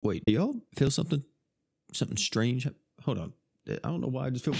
Wait, do y'all feel something? Something strange? Hold on. I don't know why I just feel.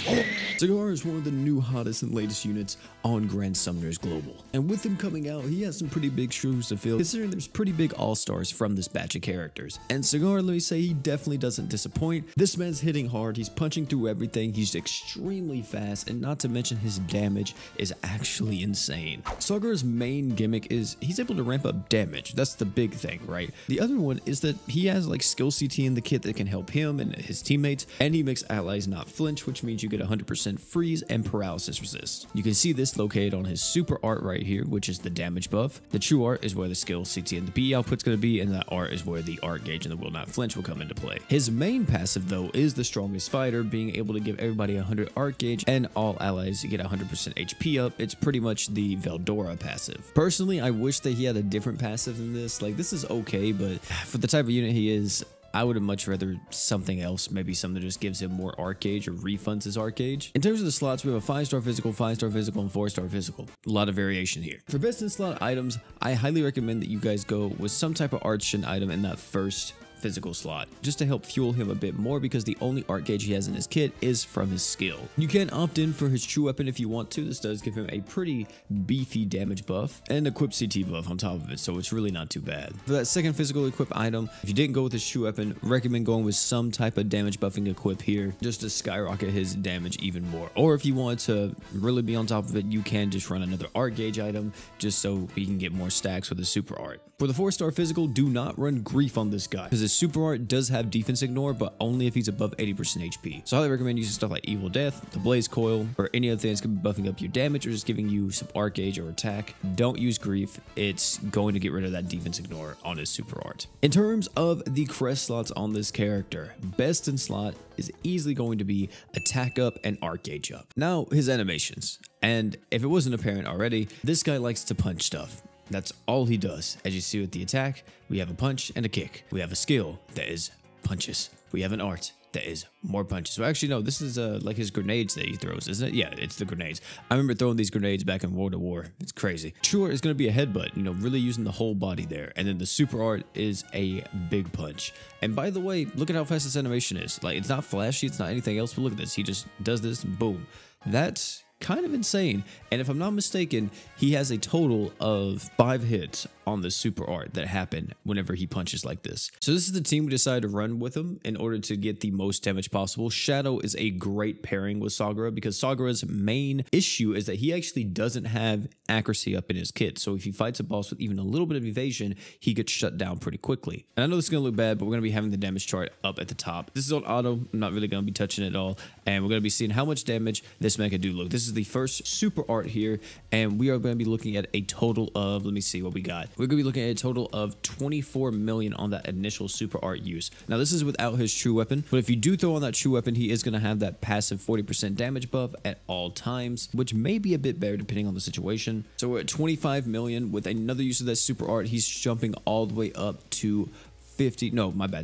Cigar is one of the new hottest and latest units on Grand Summoners Global. And with him coming out, he has some pretty big shoes to fill, considering there's pretty big all-stars from this batch of characters. And Cigar, let me say, he definitely doesn't disappoint. This man's hitting hard, he's punching through everything, he's extremely fast, and not to mention his damage is actually insane. Cigar's main gimmick is he's able to ramp up damage. That's the big thing, right? The other one is that he has like skill CT in the kit that can help him and his teammates, and he makes allies not flinch, which means you get 100% freeze and paralysis resist. You can see this located on his super art right here, which is the damage buff. The true art is where the skill CT and the PE output's going to be, and that art is where the art gauge and the will not flinch will come into play. His main passive though is the strongest fighter, being able to give everybody 100 art gauge and all allies get 100% HP up. It's pretty much the Veldora passive. Personally, I wish that he had a different passive than this. Like, this is okay, but for the type of unit he is, I would have much rather something else, maybe something that just gives him more art gauge or refunds his art gauge. In terms of the slots, we have a 5-star physical, 5-star physical, and 4-star physical. A lot of variation here. For best in slot items, I highly recommend that you guys go with some type of Archon item in that first physical slot, just to help fuel him a bit more, because the only art gauge he has in his kit is from his skill. You can opt in for his true weapon if you want to. This does give him a pretty beefy damage buff and equip CT buff on top of it, so it's really not too bad. For that second physical equip item, if you didn't go with his true weapon, recommend going with some type of damage buffing equip here, just to skyrocket his damage even more. Or if you want to really be on top of it, you can just run another art gauge item, just so he can get more stacks with his super art. For the 4-star physical, do not run grief on this guy, because his super art does have defense ignore, but only if he's above 80% HP. So I highly recommend using stuff like Evil Death, the Blaze Coil, or any other thing that's going to be buffing up your damage or just giving you some art gauge or attack. Don't use grief. It's going to get rid of that defense ignore on his super art. In terms of the crest slots on this character, best in slot is easily going to be attack up and art gauge up. Now, his animations. And if it wasn't apparent already, this guy likes to punch stuff. That's all he does. As you see with the attack, we have a punch and a kick. We have a skill that is punches. We have an art that is more punches. Well, actually, no, this is like his grenades that he throws, isn't it? Yeah, it's the grenades. I remember throwing these grenades back in World of War. It's crazy. True art is going to be a headbutt, you know, really using the whole body there. And then the super art is a big punch. And by the way, look at how fast this animation is. Like, it's not flashy, it's not anything else, but look at this. He just does this and boom. That's kind of insane. And if I'm not mistaken, he has a total of 5 hits on the super art that happen whenever he punches like this. So this is the team we decided to run with him in order to get the most damage possible. Shadow is a great pairing with Sagara, because Sagara's main issue is that he actually doesn't have accuracy up in his kit. So if he fights a boss with even a little bit of evasion, he gets shut down pretty quickly. And I know this is going to look bad, but we're going to be having the damage chart up at the top. This is on auto. I'm not really going to be touching it at all. And we're going to be seeing how much damage this man can do. Look, this is the first super art here, and we are going to be looking at a total of, let me see what we got. We're going to be looking at a total of 24 million on that initial super art use. Now, this is without his true weapon, but if you do throw on that true weapon, he is going to have that passive 40% damage buff at all times, which may be a bit better depending on the situation. So we're at 25 million. With another use of that super art, he's jumping all the way up to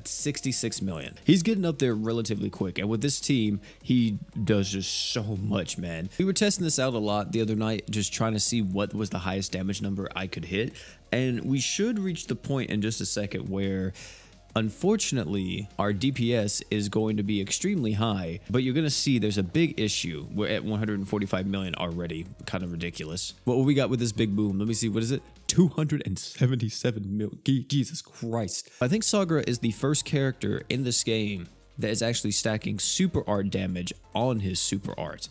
66 million. He's getting up there relatively quick, and with this team, he does just so much, man. We were testing this out a lot the other night, just trying to see what was the highest damage number I could hit, and we should reach the point in just a second where, unfortunately, our DPS is going to be extremely high, but you're going to see there's a big issue. We're at 145 million already. Kind of ridiculous. What we got with this big boom? Let me see. What is it? 277 million. Jesus Christ. I think Sagara is the first character in this game that is actually stacking super art damage on his super art,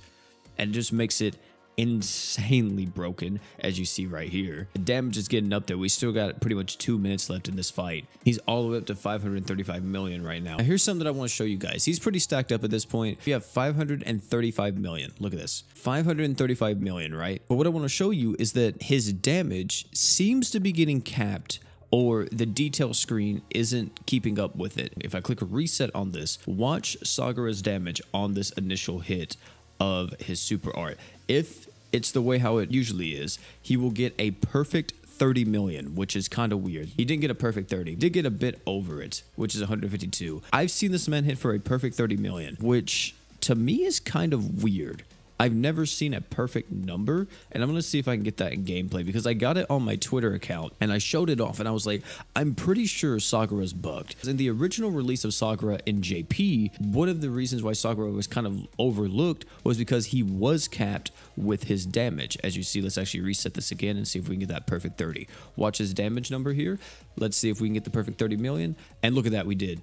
and it just makes it insanely broken, as you see right here. The damage is getting up there. We still got pretty much 2 minutes left in this fight. He's all the way up to 535 million right now. Now here's something that I want to show you guys. He's pretty stacked up at this point. We have 535 million. Look at this. 535 million, right? But what I want to show you is that his damage seems to be getting capped, or the detail screen isn't keeping up with it. If I click reset on this, watch Sagara's damage on this initial hit of his super art. If it's the way how it usually is, he will get a perfect 30 million, which is kind of weird. He didn't get a perfect 30. He did get a bit over it, which is 152. I've seen this man hit for a perfect 30 million, which to me is kind of weird. I've never seen a perfect number, and I'm going to see if I can get that in gameplay because I got it on my Twitter account and I showed it off and I was like, I'm pretty sure Sakura's bugged. In the original release of Sakura in JP, one of the reasons why Sakura was kind of overlooked was because he was capped with his damage. As you see, let's actually reset this again and see if we can get that perfect 30. Watch his damage number here. Let's see if we can get the perfect 30 million. And look at that, we did.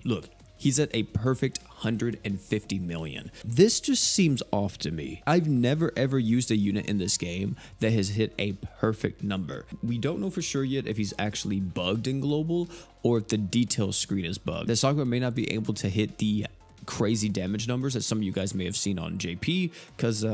Look. He's at a perfect 150 million. This just seems off to me. I've never ever used a unit in this game that has hit a perfect number. We don't know for sure yet if he's actually bugged in global or if the detail screen is bugged. The Sakura may not be able to hit the crazy damage numbers that some of you guys may have seen on JP because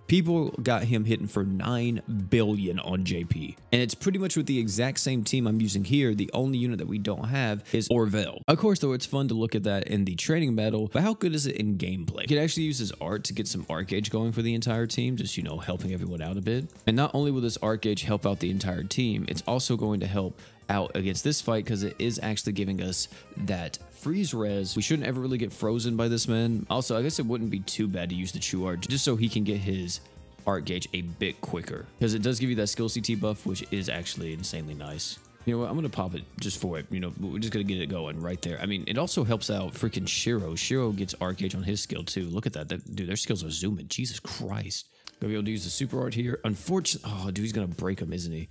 people got him hitting for 9 billion on JP. And it's pretty much with the exact same team I'm using here. The only unit that we don't have is Orville. Of course, though, it's fun to look at that in the training battle, but how good is it in gameplay? You can actually use his art to get some art gauge going for the entire team, just, you know, helping everyone out a bit. And not only will this art gauge help out the entire team, it's also going to help out against this fight because it is actually giving us that freeze res. We shouldn't ever really get frozen by this man. Also, I guess it wouldn't be too bad to use the true art just so he can get his art gauge a bit quicker because it does give you that skill CT buff, which is actually insanely nice. You know what, I'm gonna pop it just for it. You know, we're just gonna get it going right there. I mean, it also helps out freaking Shiro. Shiro gets art gauge on his skill too. Look at that, dude, their skills are zooming. Jesus Christ. Gonna be able to use the super art here. Unfortunately, oh dude, he's gonna break him, isn't he?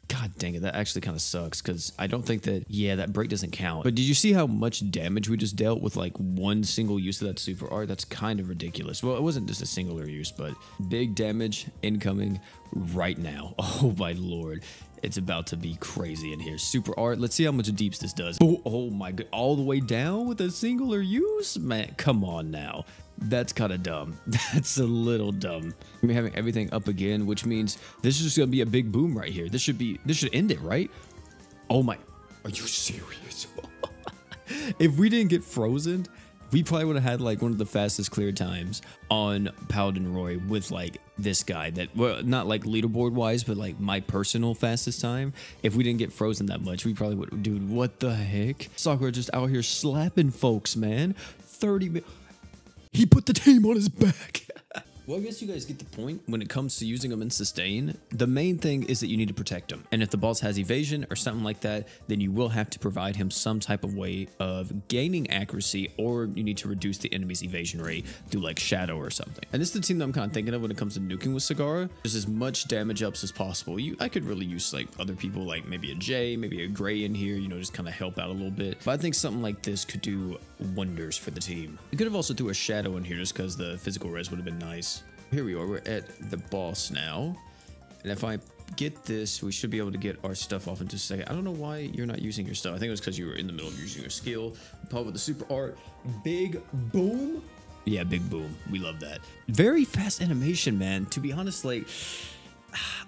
God dang it, that actually kind of sucks because I don't think that, yeah, that break doesn't count. But did you see how much damage we just dealt with like one single use of that super art? That's kind of ridiculous. Well, it wasn't just a singular use, but big damage incoming right now. Oh my lord. It's about to be crazy in here. Super art. Let's see how much deeps this does. Oh my god. All the way down with a singular use? Man, come on now. That's kind of dumb. That's a little dumb. We're having everything up again, which means this is just going to be a big boom right here. This should end it, right? Oh my. Are you serious? If we didn't get frozen, we probably would have had like one of the fastest clear times on Paladin Roy with like this guy that, well, not like leaderboard wise, but like my personal fastest time. If we didn't get frozen that much, we probably would. Dude, what the heck? Sakura just out here slapping folks, man. 30 minutes. He put the team on his back. Well, I guess you guys get the point. When it comes to using them in sustain, the main thing is that you need to protect them. And if the boss has evasion or something like that, then you will have to provide him some type of way of gaining accuracy, or you need to reduce the enemy's evasion rate through like shadow or something. And this is the team that I'm kind of thinking of when it comes to nuking with Sagara. There's as much damage ups as possible. I could really use like other people, like maybe a Jay, maybe a Gray in here, you know, just kind of help out a little bit. But I think something like this could do wonders for the team. We could have also threw a shadow in here just because the physical res would have been nice. Here we are, we're at the boss now. And if I get this, we should be able to get our stuff off in just a second. I don't know why you're not using your stuff. I think it was because you were in the middle of using your skill. Pop with the super art. Big boom. Yeah, big boom. We love that. Very fast animation, man. To be honest, like,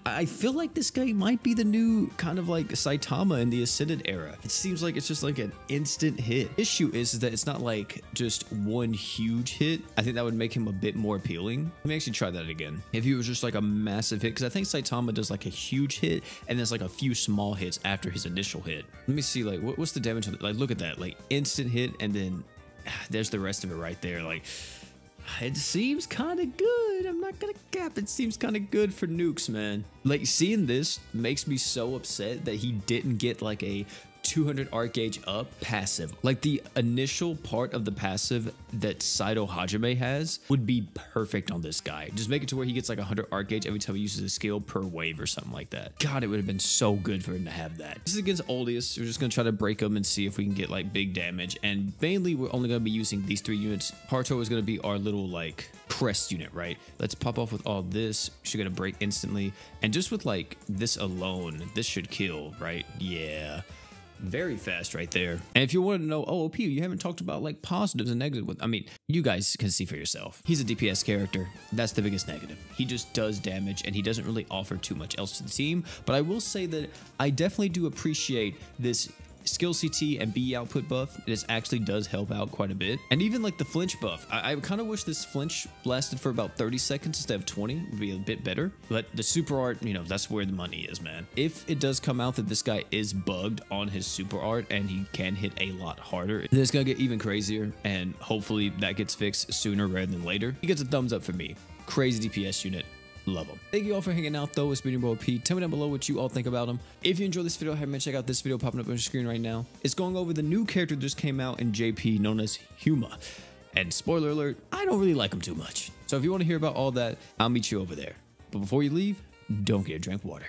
I feel like this guy might be the new kind of like Saitama in the Ascended era. It seems like it's just like an instant hit. Issue is that it's not like just one huge hit. I think that would make him a bit more appealing. Let me actually try that again. If he was just like a massive hit, because I think Saitama does like a huge hit and there's like a few small hits after his initial hit. Let me see, like, what's the damage? Like, look at that, like instant hit, and then there's the rest of it right there. Like, it seems kind of good. I'm not gonna cap. It seems kind of good for nukes, man. Like, seeing this makes me so upset that he didn't get like a 200 art gauge up passive. Like, the initial part of the passive that Saito Hajime has would be perfect on this guy. Just make it to where he gets like 100 art gauge every time he uses a skill per wave or something like that. God, it would have been so good for him to have that. This is against Oldius. We're just gonna try to break him and see if we can get like big damage. And mainly, we're only gonna be using these 3 units. Haruto is gonna be our little like crest unit, right? Let's pop off with all this. Should get a break instantly. And just with like this alone, this should kill, right? Yeah. Very fast right there. And if you want to know OOP, you haven't talked about like positives and negatives with, I mean, you guys can see for yourself. He's a DPS character. That's the biggest negative. He just does damage and he doesn't really offer too much else to the team. But I will say that I definitely do appreciate this skill CT and BE output buff. This actually does help out quite a bit. And even like the flinch buff, I kind of wish this flinch lasted for about 30 seconds instead of 20. Would be a bit better. But the super art, you know, that's where the money is, man. If it does come out that this guy is bugged on his super art and he can hit a lot harder, then it's gonna get even crazier, and hopefully that gets fixed sooner rather than later. He gets a thumbs up for me. Crazy DPS unit. Love them. Thank you all for hanging out though. It's been your boy P. Tell me down below what you all think about them. If you enjoyed this video, have a check out this video popping up on your screen right now. It's going over the new character that just came out in JP known as Huma. And spoiler alert, I don't really like him too much. So if you want to hear about all that, I'll meet you over there. But before you leave, don't forget to drink water.